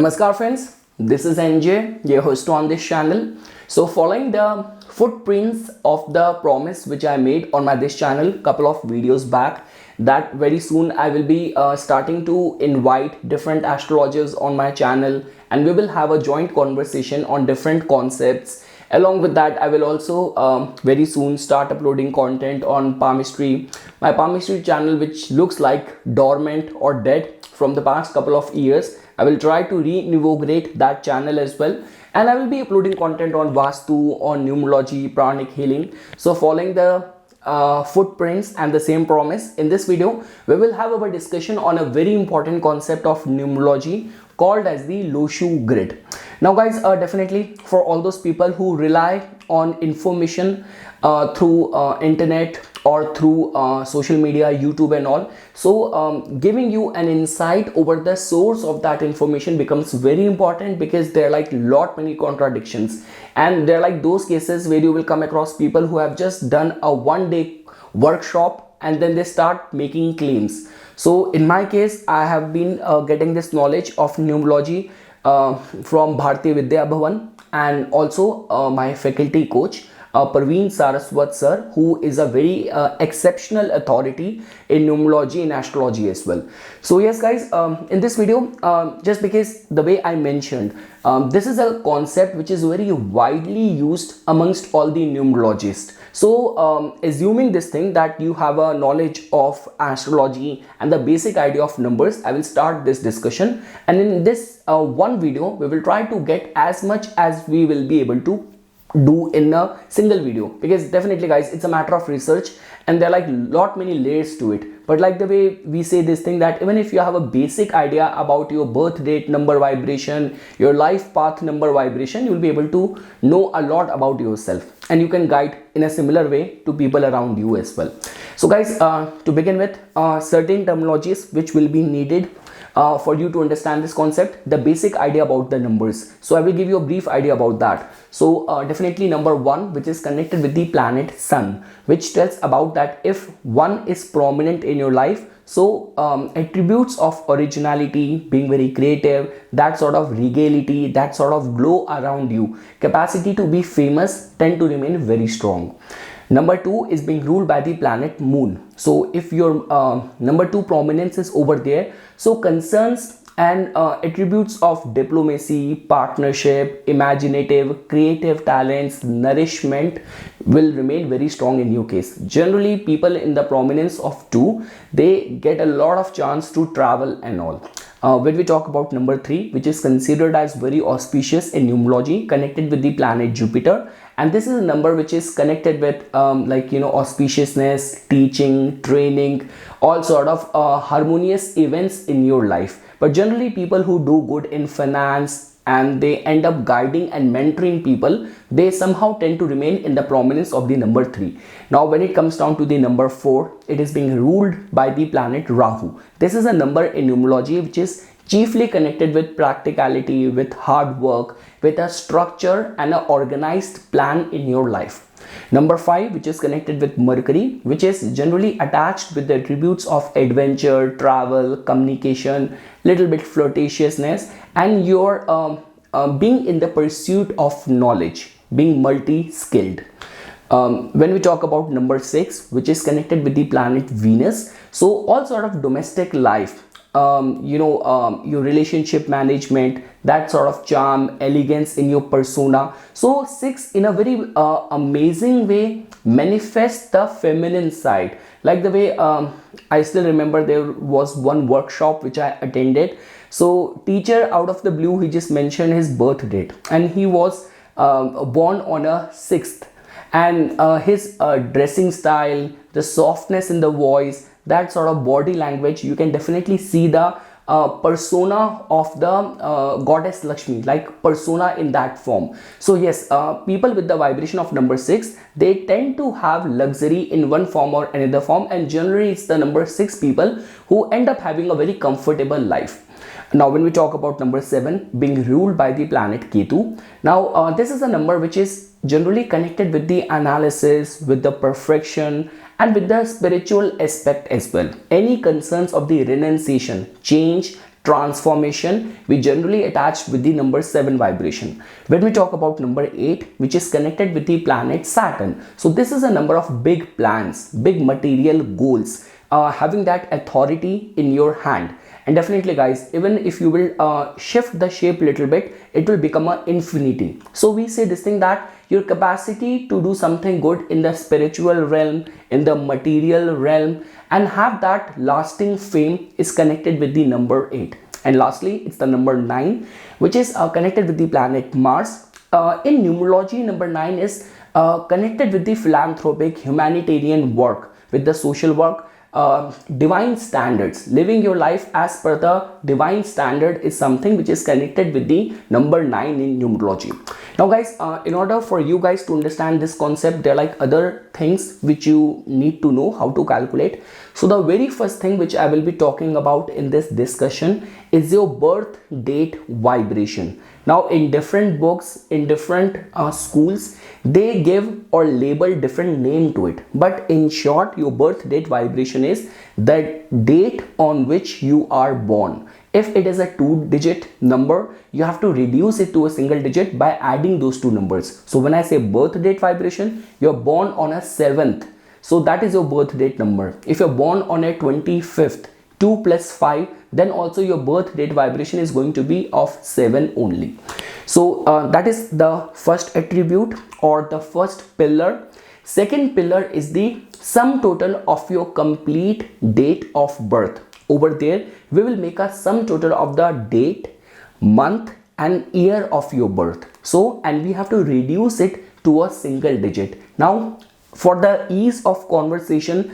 Namaskar friends, this is NJ, your host on this channel. So following the footprints of the promise which I made on this channel couple of videos back, that very soon I will be starting to invite different astrologers on my channel and we will have a joint conversation on different concepts. Along with that, I will also very soon start uploading content on palmistry, my palmistry channel, which looks like dormant or dead from the past couple of years. I will try to reinvigorate that channel as well, and I will be uploading content on Vastu, on Numerology, Pranic healing. So following the footprints and the same promise, in this video we will have our discussion on a very important concept of numerology called as the Lo-shu Grid. Now guys, definitely for all those people who rely on information through internet or through social media, YouTube and all, so giving you an insight over the source of that information becomes very important, because there are like many contradictions, and there are like those cases where you will come across people who have just done a one-day workshop and then they start making claims. So in my case, I have been getting this knowledge of numerology from Bharti Vidya Bhavan, and also my faculty coach Parveen Saraswat sir, who is a very exceptional authority in numerology and astrology as well. So yes guys, in this video, just because the way I mentioned, this is a concept which is very widely used amongst all the numerologists. So assuming this thing that you have a knowledge of astrology and the basic idea of numbers, I will start this discussion, and in this one video we will try to get as much as we will be able to do in a single video, because definitely guys, it's a matter of research and there are like many layers to it. But like the way we say this thing, that even if you have a basic idea about your birth date number vibration, your life path number vibration, you will be able to know a lot about yourself, and you can guide in a similar way to people around you as well. So guys, to begin with, certain terminologies which will be needed for you to understand this concept, the basic idea about the numbers. So I will give you a brief idea about that. So definitely number 1, which is connected with the planet Sun, which tells about that if 1 is prominent in your life, so attributes of originality, being very creative, that sort of regality, that sort of glow around you, capacity to be famous tend to remain very strong. Number 2 is being ruled by the planet Moon. So if your number 2 prominence is over there, so concerns and attributes of diplomacy, partnership, imaginative, creative talents, nourishment will remain very strong in your case. Generally, people in the prominence of 2, they get a lot of chance to travel and all. When we talk about number 3, which is considered as very auspicious in numerology, connected with the planet Jupiter, and this is a number which is connected with auspiciousness, teaching, training, all sort of harmonious events in your life. But generally people who do good in finance and they end up guiding and mentoring people, they somehow tend to remain in the prominence of the number 3. Now when it comes down to the number 4, it is being ruled by the planet Rahu. This is a number in numerology which is chiefly connected with practicality, with hard work, with a structure and an organized plan in your life. Number 5, which is connected with Mercury, which is generally attached with the attributes of adventure, travel, communication, little bit flirtatiousness, and your being in the pursuit of knowledge, being multi-skilled. When we talk about number 6, which is connected with the planet Venus, so all sort of domestic life, your relationship management, that sort of charm, elegance in your persona. So 6 in a very amazing way manifests the feminine side. Like the way I still remember there was one workshop which I attended. So teacher out of the blue, he just mentioned his birth date, and he was born on a 6th, and his dressing style, the softness in the voice, that sort of body language, you can definitely see the persona of the goddess Lakshmi, like persona in that form. So yes, people with the vibration of number 6, they tend to have luxury in one form or another form, and generally it's the number 6 people who end up having a very comfortable life. Now when we talk about number 7, being ruled by the planet Ketu, now this is a number which is generally connected with the analysis, with the perfection, and with the spiritual aspect as well. Any concerns of the renunciation, change, transformation, we generally attach with the number 7 vibration. When we talk about number 8, which is connected with the planet Saturn, so this is a number of big plans, big material goals, having that authority in your hand. And definitely guys, even if you will shift the shape a little bit, it will become an infinity. So we say this thing that your capacity to do something good in the spiritual realm, in the material realm, and have that lasting fame is connected with the number 8. And lastly, it's the number 9, which is connected with the planet Mars. In numerology, number 9 is connected with the philanthropic, humanitarian work, with the social work, divine standards. Living your life as per the divine standard is something which is connected with the number 9 in numerology. Now guys, in order for you guys to understand this concept, there are like other things which you need to know how to calculate. So the very first thing which I will be talking about in this discussion is your birth date vibration. Now in different books, in different schools, they give or label different name to it, but in short, your birth date vibration is the date on which you are born. If it is a 2-digit number, you have to reduce it to a single digit by adding those two numbers. So when I say birth date vibration, you're born on a 7th, so that is your birth date number. If you're born on a 25th, 2 plus 5, then also your birth date vibration is going to be of 7 only. So that is the first attribute or the first pillar. Second pillar is the sum total of your complete date of birth. Over there, we will make a sum total of the date, month and year of your birth. So, and we have to reduce it to a single digit. Now, for the ease of conversation,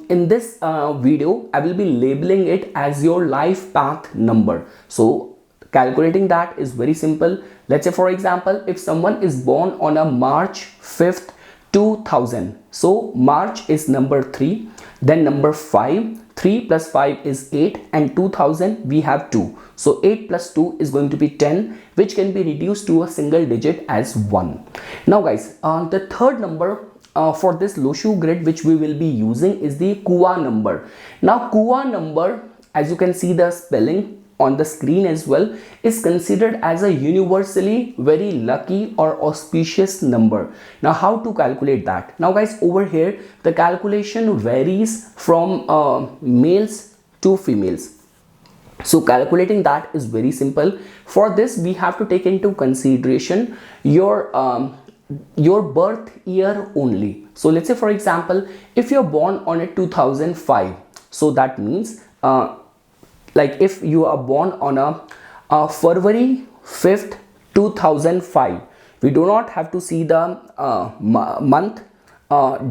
in this video, I will be labeling it as your life path number. So, calculating that is very simple. Let's say, for example, if someone is born on a March 5th, 2000. So, March is number 3, then number 5. 3 plus 5 is 8 and 2000 we have 2. So 8 plus 2 is going to be 10, which can be reduced to a single digit as 1. Now guys, the third number for this Lo-shu grid which we will be using is the KUA number. Now KUA number, as you can see the spelling on the screen as well, is considered as a universally very lucky or auspicious number. Now how to calculate that? Now guys, over here the calculation varies from males to females. So calculating that is very simple. For this we have to take into consideration your birth year only. So let's say for example, if you're born on a 2005, so that means like if you are born on a February 5th 2005, we do not have to see the month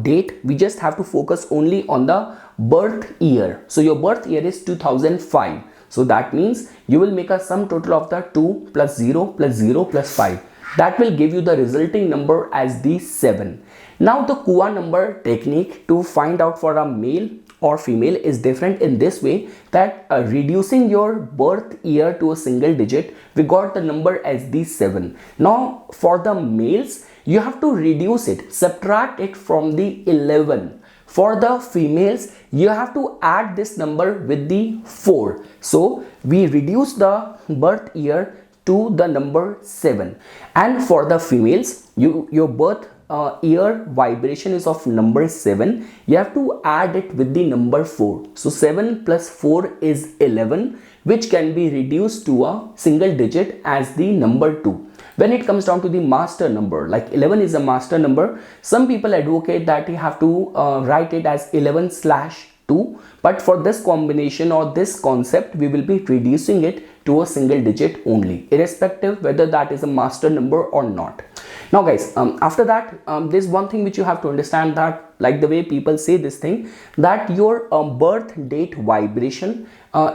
date, we just have to focus only on the birth year. So your birth year is 2005, so that means you will make a sum total of the 2 plus 0 plus 0 plus 5. That will give you the resulting number as the 7. Now the KUA number technique to find out for a male or female is different in this way that reducing your birth year to a single digit, we got the number as the 7. Now for the males, you have to reduce it, subtract it from the 11. For the females, you have to add this number with the 4. So we reduce the birth year to the number 7. And for the females, your birth year vibration is of number 7. You have to add it with the number 4. So 7 plus 4 is 11, which can be reduced to a single digit as the number 2. When it comes down to the master number, like 11 is a master number, some people advocate that you have to write it as 11/2, but for this combination or this concept, we will be reducing it to a single digit only, irrespective whether that is a master number or not. Now guys, after that, there's one thing which you have to understand, that like the way people say this thing, that your birth date vibration,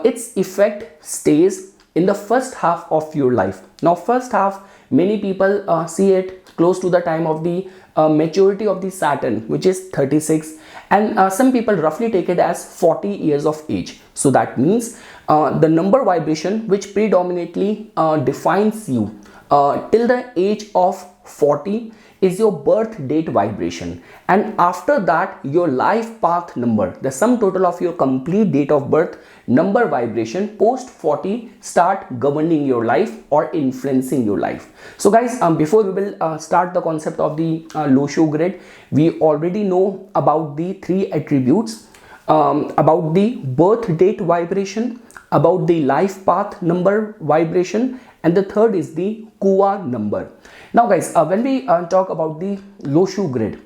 its effect stays in the first half of your life. Now first half, many people see it close to the time of the maturity of the Saturn, which is 36, and some people roughly take it as 40 years of age. So that means the number vibration which predominantly defines you till the age of 40 is your birth date vibration, and after that your life path number, the sum total of your complete date of birth number vibration post 40 start governing your life or influencing your life. So guys, before we will start the concept of the Lo-shu grid, we already know about the three attributes, about the birth date vibration, about the life path number vibration, and the third is the KUA number. Now guys, when we talk about the Lo-shu grid,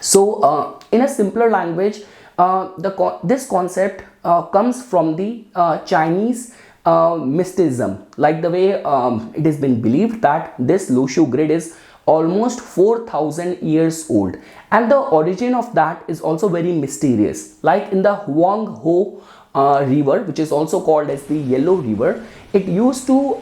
so in a simpler language, this concept comes from the Chinese mysticism, like the way it has been believed that this Lo-shu grid is almost 4,000 years old, and the origin of that is also very mysterious. Like in the Huang Ho river, which is also called as the Yellow River, it used to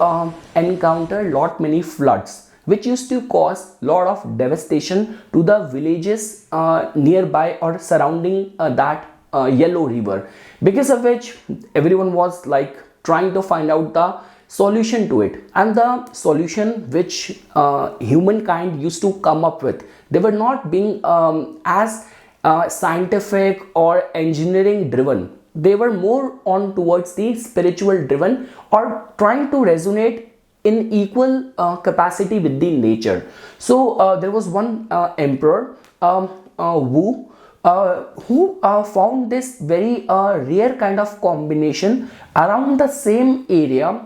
encounter many floods, which used to cause lot of devastation to the villages nearby or surrounding that Yellow River, because of which everyone was like trying to find out the solution to it. And the solution which humankind used to come up with, they were not being as scientific or engineering driven. They were more on towards the spiritual driven, or trying to resonate in equal capacity with the nature. So there was one emperor, Wu, who found this very rare kind of combination around the same area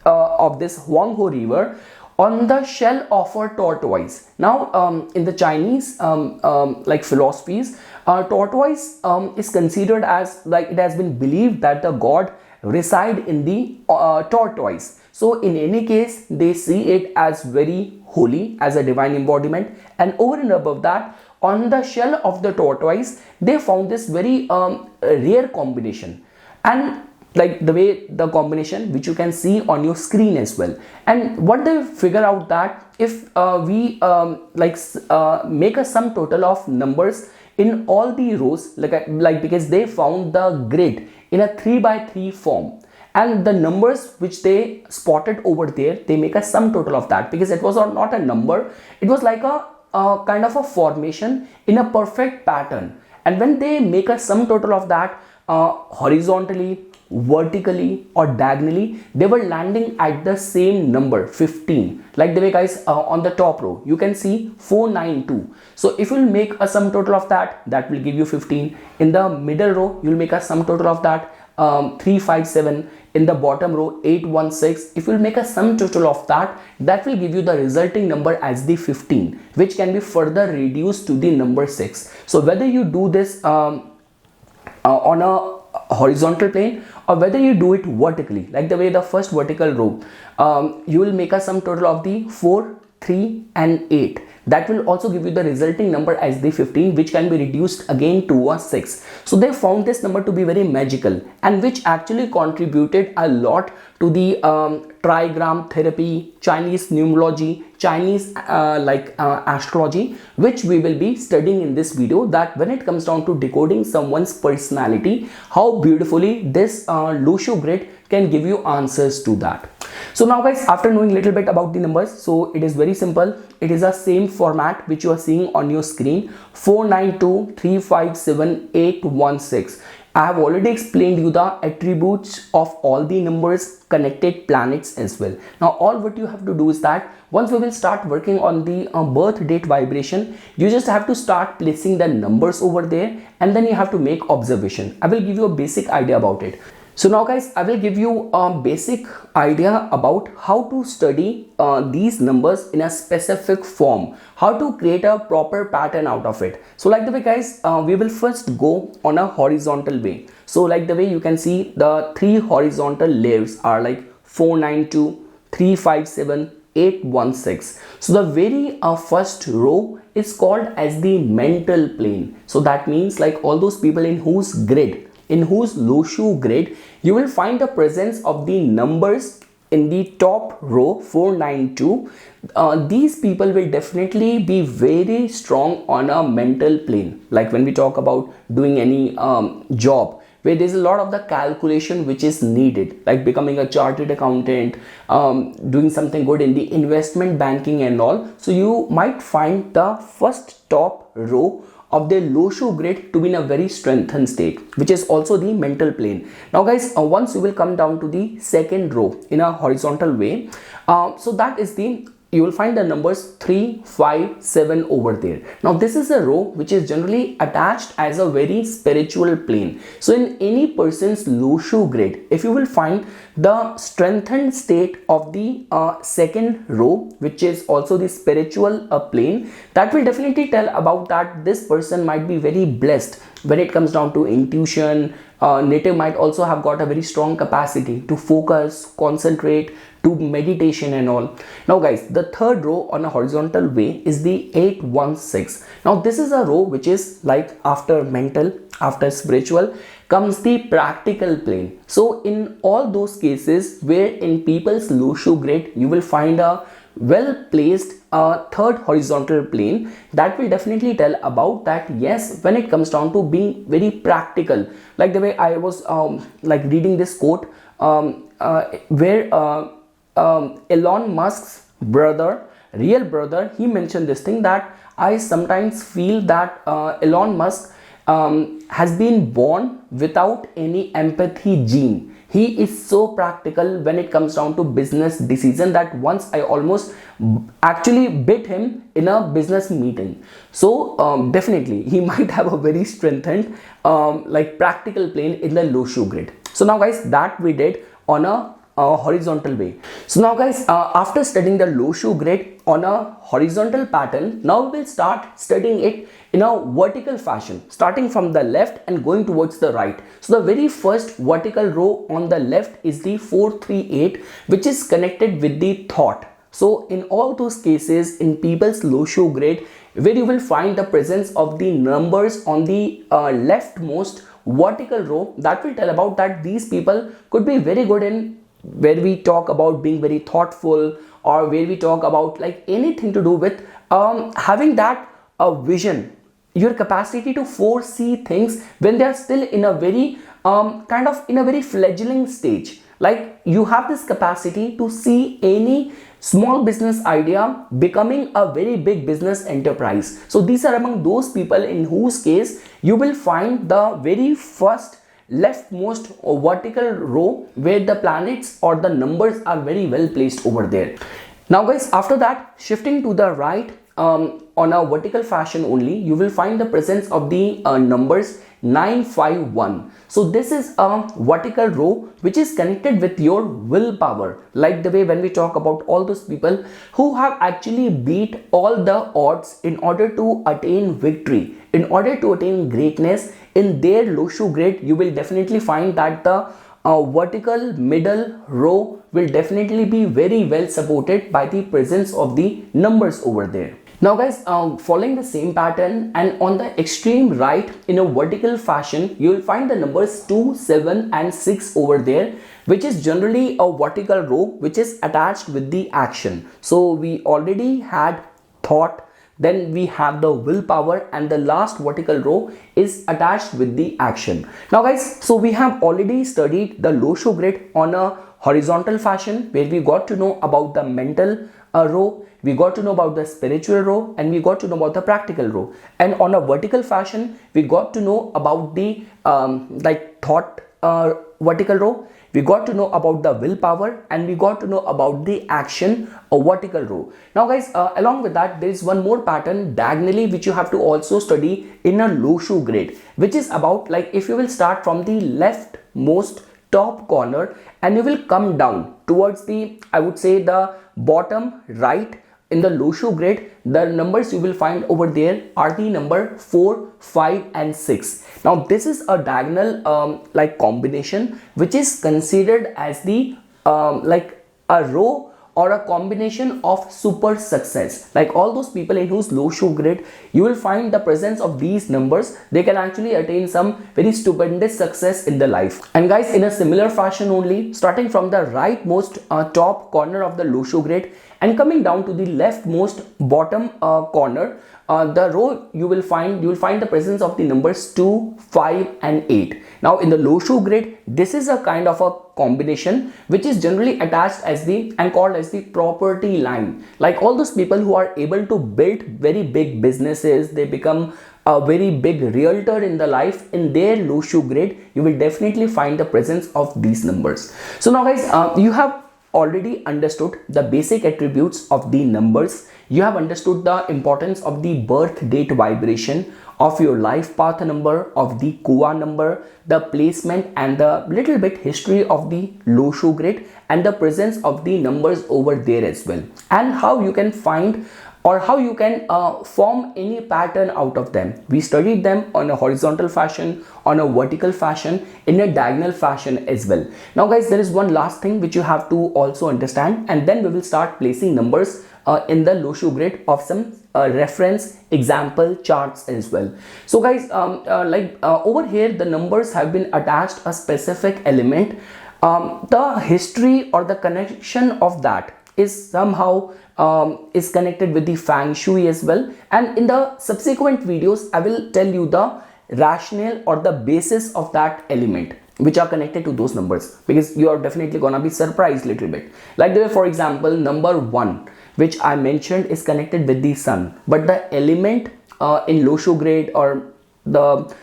of this Huanghe River on the shell of a tortoise. Now in the Chinese like philosophies, tortoise is considered as, like, it has been believed that the god reside in the tortoise. So in any case, they see it as very holy, as a divine embodiment, and over and above that, on the shell of the tortoise, they found this very rare combination, and like the way the combination which you can see on your screen as well. And what they figure out that if we make a sum total of numbers in all the rows, like because they found the grid in a 3x3 form, and the numbers which they spotted over there, they make a sum total of that, because it was not a number, it was like a kind of a formation in a perfect pattern. And when they make a sum total of that horizontally, vertically, or diagonally, they were landing at the same number 15. Like the way, guys, on the top row you can see 492. So if you'll make a sum total of that, that will give you 15. In the middle row you'll make a sum total of that 357. In the bottom row 816. If you'll make a sum total of that, that will give you the resulting number as the 15, which can be further reduced to the number 6. So whether you do this on a horizontal plane, or whether you do it vertically, like the way the first vertical row, you will make a sum total of the 4, 3 and 8. That will also give you the resulting number as the 15, which can be reduced again to a 6. So they found this number to be very magical, and which actually contributed a lot to the trigram therapy, Chinese numerology, Chinese astrology, which we will be studying in this video, that when it comes down to decoding someone's personality, how beautifully this Lo-shu grid can give you answers to that. So now guys, after knowing a little bit about the numbers, so it is very simple. It is the same format which you are seeing on your screen, 492, 357, 816. I have already explained you the attributes of all the numbers, connected planets as well. Now all what you have to do is that once we will start working on the birth date vibration, you just have to start placing the numbers over there, and then you have to make observation. I will give you a basic idea about it. So now guys, I will give you a basic idea about how to study these numbers in a specific form, how to create a proper pattern out of it. So like the way, guys, we will first go on a horizontal way. So like the way you can see, the three horizontal layers are like 492, 357, 816. So the very first row is called as the mental plane. So that means like all those people in whose grid, in whose Lo-shu grid, you will find the presence of the numbers in the top row 492. These people will definitely be very strong on a mental plane. Like when we talk about doing any job, where there's a lot of the calculation which is needed, like becoming a chartered accountant, doing something good in the investment banking and all. So you might find the first top row of the Lo-shu grid to be in a very strengthened state, which is also the mental plane. Now guys, once you will come down to the second row in a horizontal way, so that is the, you will find the numbers 3, 5, 7 over there. Now this is a row which is generally attached as a very spiritual plane. So in any person's Lo-shu grid, if you will find the strengthened state of the second row, which is also the spiritual plane, that will definitely tell about that this person might be very blessed when it comes down to intuition. Native might also have got a very strong capacity to focus, concentrate, to meditation and all. Now guys, the third row on a horizontal way is the 816. Now this is a row which is like after mental, after spiritual comes the practical plane. So in all those cases where in people's Lo-shu grid you will find a well placed third horizontal plane, that will definitely tell about that yes, when it comes down to being very practical, like the way I was like reading this quote where Elon Musk's brother, real brother, he mentioned this thing that I sometimes feel that Elon Musk has been born without any empathy gene. He is so practical when it comes down to business decision that once I almost actually bit him in a business meeting. So definitely he might have a very strengthened like practical plane in the Lo-shu grid. So now guys, that we did on a horizontal way. So now guys, after studying the Lo-shu grid on a horizontal pattern, now we'll start studying it in a vertical fashion, starting from the left and going towards the right. So the very first vertical row on the left is the 438, which is connected with the thought. So in all those cases in people's Lo-shu grid, where you will find the presence of the numbers on the leftmost vertical row, that will tell about that these people could be very good in where we talk about being very thoughtful, or where we talk about like anything to do with having that vision, your capacity to foresee things when they are still in a very kind of in a very fledgling stage. Like you have this capacity to see any small business idea becoming a very big business enterprise. So these are among those people in whose case you will find the very first leftmost vertical row where the planets or the numbers are very well placed over there. Now guys, after that, shifting to the right on a vertical fashion only, you will find the presence of the numbers 951. So this is a vertical row which is connected with your willpower, like the way when we talk about all those people who have actually beat all the odds in order to attain victory, in order to attain greatness in their Lo-shu grid. You will definitely find that the vertical middle row will definitely be very well supported by the presence of the numbers over there. Now guys, following the same pattern and on the extreme right in a vertical fashion, you will find the numbers 2, 7 and 6 over there, which is generally a vertical row which is attached with the action. So we already had thought, then we have the willpower, and the last vertical row is attached with the action. Now guys, so we have already studied the Lo-shu grid on a horizontal fashion where we got to know about the mental row, we got to know about the spiritual row, and we got to know about the practical row. And on a vertical fashion, we got to know about the like thought vertical row, we got to know about the willpower, and we got to know about the action vertical row. Now guys, along with that, there is one more pattern diagonally which you have to also study in a Lo-shu grid, which is about like if you will start from the leftmost top corner and you will come down towards the, I would say, the bottom right in the Lo-shu grid, the numbers you will find over there are the number 4, 5 and 6. Now this is a diagonal like combination which is considered as the like a row or a combination of super success. Like all those people in whose Lo-shu grid you will find the presence of these numbers, they can actually attain some very stupendous success in their life. And guys, in a similar fashion only, starting from the rightmost top corner of the Lo-shu grid And coming down to the leftmost bottom corner, the row you will find the presence of the numbers 2, 5 and 8. Now in the Lo-shu grid, this is a kind of a combination which is generally attached as the and called as the property line. Like all those people who are able to build very big businesses, they become a very big realtor in the life. In their Lo-shu grid, you will definitely find the presence of these numbers. So now guys, you have already understood the basic attributes of the numbers. You have understood the importance of the birth date vibration, of your life path number, of the KUA number, the placement and the little bit history of the Lo-shu grid and the presence of the numbers over there as well, and how you can find or how you can form any pattern out of them. We studied them on a horizontal fashion, on a vertical fashion, in a diagonal fashion as well. Now guys, there is one last thing which you have to also understand, and then we will start placing numbers in the Lo-shu grid of some reference example charts as well. So guys, over here the numbers have been attached a specific element. The history or the connection of that is somehow is connected with the feng shui as well, and in the subsequent videos I will tell you the rationale or the basis of that element which are connected to those numbers, because you are definitely gonna be surprised little bit. Like the way, for example, number 1 which I mentioned is connected with the sun, but the element in Lo-shu grid or the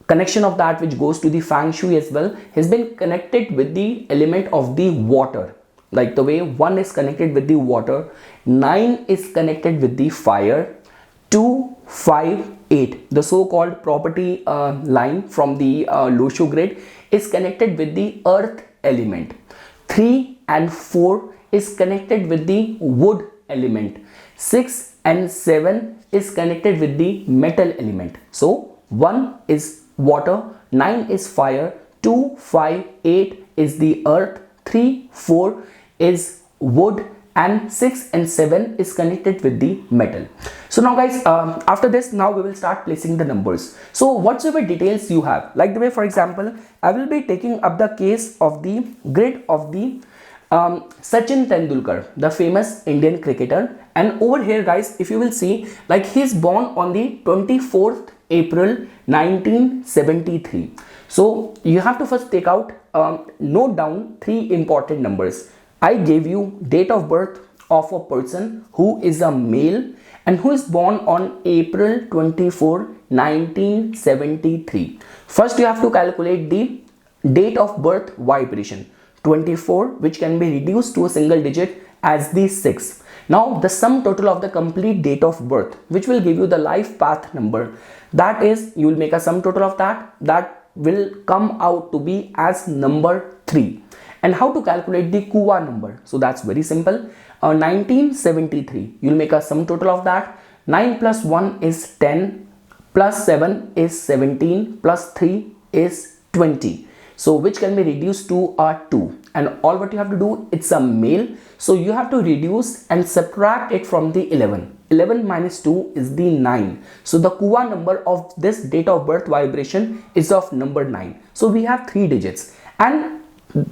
connection of that which goes to the feng shui as well has been connected with the element of the water. Like the way 1 is connected with the water, 9 is connected with the fire, 2, 5, 8, the so-called property line from the Lo-shu grid is connected with the earth element, 3 and 4 is connected with the wood element, 6 and 7 is connected with the metal element. So 1 is water, 9 is fire, 2, 5, 8 is the earth, 3, 4 is wood, and 6 and 7 is connected with the metal. So now guys, after this, now we will start placing the numbers. So whatsoever details you have, like the way, for example, I will be taking up the case of the grid of the Sachin Tendulkar, the famous Indian cricketer. And over here guys, if you will see, like he is born on the 24th April 1973. So you have to first take out, note down 3 important numbers. I gave you date of birth of a person who is a male and who is born on April 24, 1973. First you have to calculate the date of birth vibration, 24, which can be reduced to a single digit as the 6. Now the sum total of the complete date of birth, which will give you the life path number, that is, you will make a sum total of that will come out to be as number 3. And how to calculate the KUA number? So that's very simple. 1973, you'll make a sum total of that. 9 plus 1 is 10, plus 7 is 17, plus 3 is 20. So which can be reduced to a 2. And all what you have to do, it's a male. So you have to reduce and subtract it from the 11. 11 minus 2 is the 9. So the KUA number of this date of birth vibration is of number 9. So we have 3 digits. And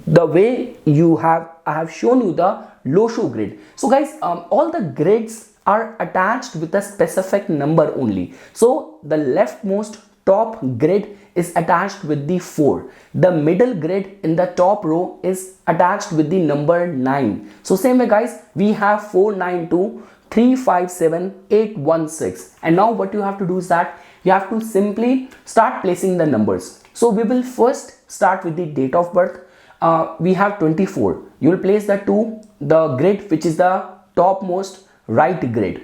the way I have shown you the Lo-shu grid. So guys, all the grids are attached with a specific number only. So the leftmost top grid is attached with the 4. The middle grid in the top row is attached with the number 9. So same way guys, we have 492, 357, 816. And now what you have to do is that you have to simply start placing the numbers. So we will first start with the date of birth. We have 24. You will place the grid which is the topmost right grid.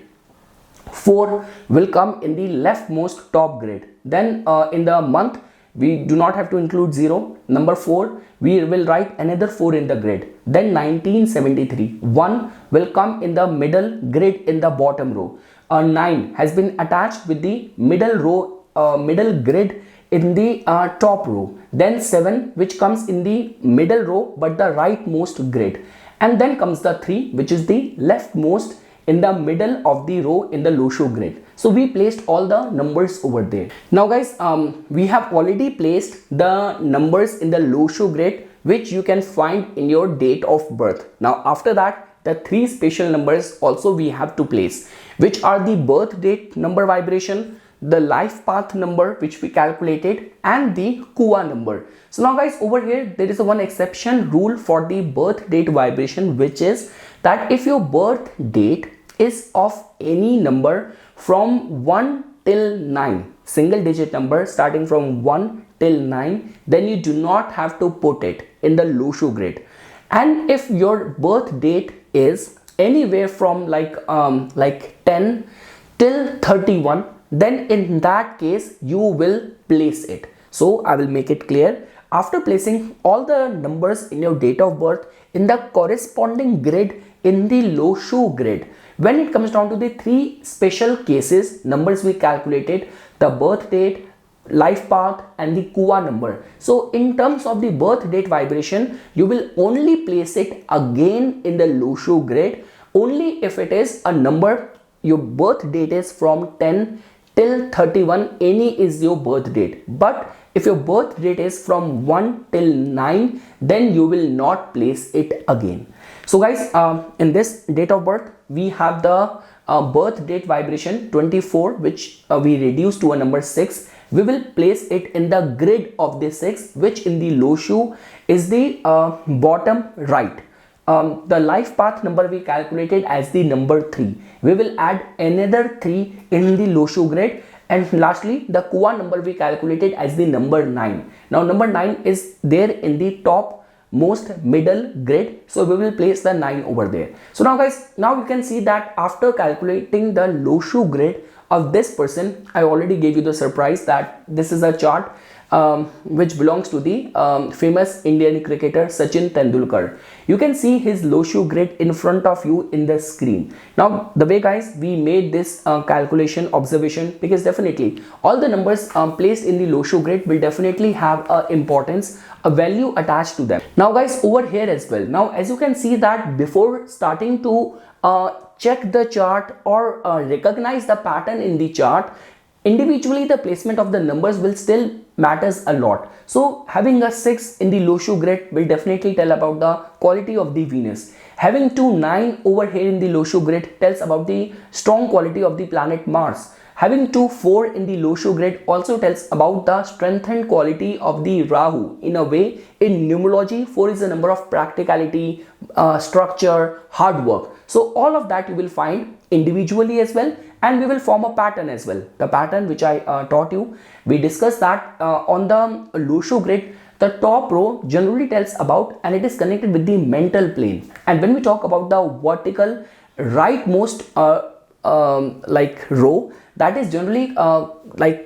4 will come in the leftmost top grid. Then in the month, we do not have to include 0. Number 4, we will write another 4 in the grid. Then 1973, 1 will come in the middle grid in the bottom row. 9 has been attached with the middle row, middle grid in the top row. Then 7, which comes in the middle row but the rightmost grid. And then comes the 3, which is the leftmost in the middle of the row in the Lo-shu grid. So we placed all the numbers over there. Now guys, we have already placed the numbers in the Lo-shu grid which you can find in your date of birth. Now after that, the three special numbers also we have to place, which are the birth date number vibration, the life path number which we calculated, and the KUA number. So now guys, over here there is a one exception rule for the birth date vibration, which is that if your birth date is of any number from 1 till 9, single digit number starting from 1 till 9, then you do not have to put it in the Lo-shu grid. And if your birth date is anywhere from like 10 till 31, then in that case you will place it. So I will make it clear. After placing all the numbers in your date of birth in the corresponding grid in the Lo-shu grid, when it comes down to the three special cases, numbers we calculated, the birth date, life path, and the KUA number. So in terms of the birth date vibration, you will only place it again in the Lo-shu grid only if it is a number, your birth date is from 10 till 31, any is your birth date. But if your birth date is from 1 till 9, then you will not place it again. So guys, in this date of birth, we have the birth date vibration 24, which we reduce to a number 6. We will place it in the grid of the 6, which in the Lo-shu is the bottom right. The life path number we calculated as the number 3. We will add another 3 in the Lo-shu grid. And lastly, the KUA number we calculated as the number 9. Now number 9 is there in the top most middle grid, so we will place the 9 over there. So now guys, now you can see that after calculating the Lo-shu grid of this person, I already gave you the surprise that this is a chart which belongs to the famous Indian cricketer Sachin Tendulkar. You can see his Lo-shu grid in front of you in the screen. Now the way guys we made this calculation observation, because definitely all the numbers placed in the Lo-shu grid will definitely have a importance, a value attached to them. Now guys, over here as well, now as you can see that before starting to check the chart or recognize the pattern in the chart, individually the placement of the numbers will still matters a lot. So having a 6 in the Lo-shu grid will definitely tell about the quality of the Venus. Having 9 over here in the Lo-shu grid tells about the strong quality of the planet Mars. Having 4 in the Lo-shu grid also tells about the strengthened quality of the Rahu. In a way, in numerology, 4 is a number of practicality, structure, hard work. So all of that you will find individually as well, and we will form a pattern as well. The pattern which I taught you, we discussed that on the Lo-shu grid, the top row generally tells about, and it is connected with the mental plane. And when we talk about the vertical rightmost row, that is generally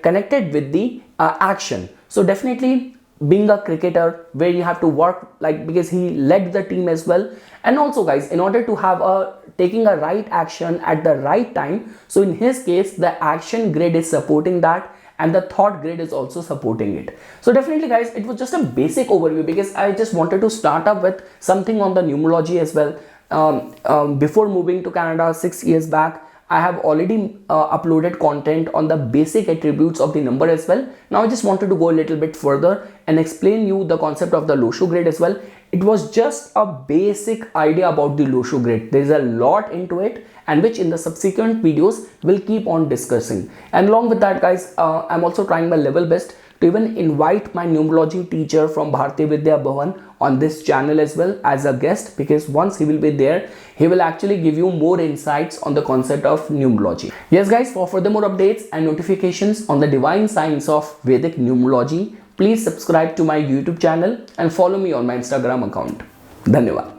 connected with the action. So definitely being a cricketer where you have to work, because he led the team as well. And also guys, in order to have taking a right action at the right time, so in his case the action grid is supporting that, and the thought grid is also supporting it. So definitely guys, it was just a basic overview because I just wanted to start up with something on the numerology as well. Before moving to Canada 6 years back, I have already uploaded content on the basic attributes of the number as well. Now I just wanted to go a little bit further and explain you the concept of the Lo-shu grid as well. It was just a basic idea about the Lo-shu grid. There is a lot into it, and which in the subsequent videos we'll keep on discussing. And along with that guys, I'm also trying my level best to even invite my numerology teacher from Bharti Vidya Bhavan on this channel as well as a guest, because once he will be there, he will actually give you more insights on the concept of numerology. Yes guys, for further more updates and notifications on the divine science of Vedic numerology, please subscribe to my YouTube channel and follow me on my Instagram account. Dhanyavad.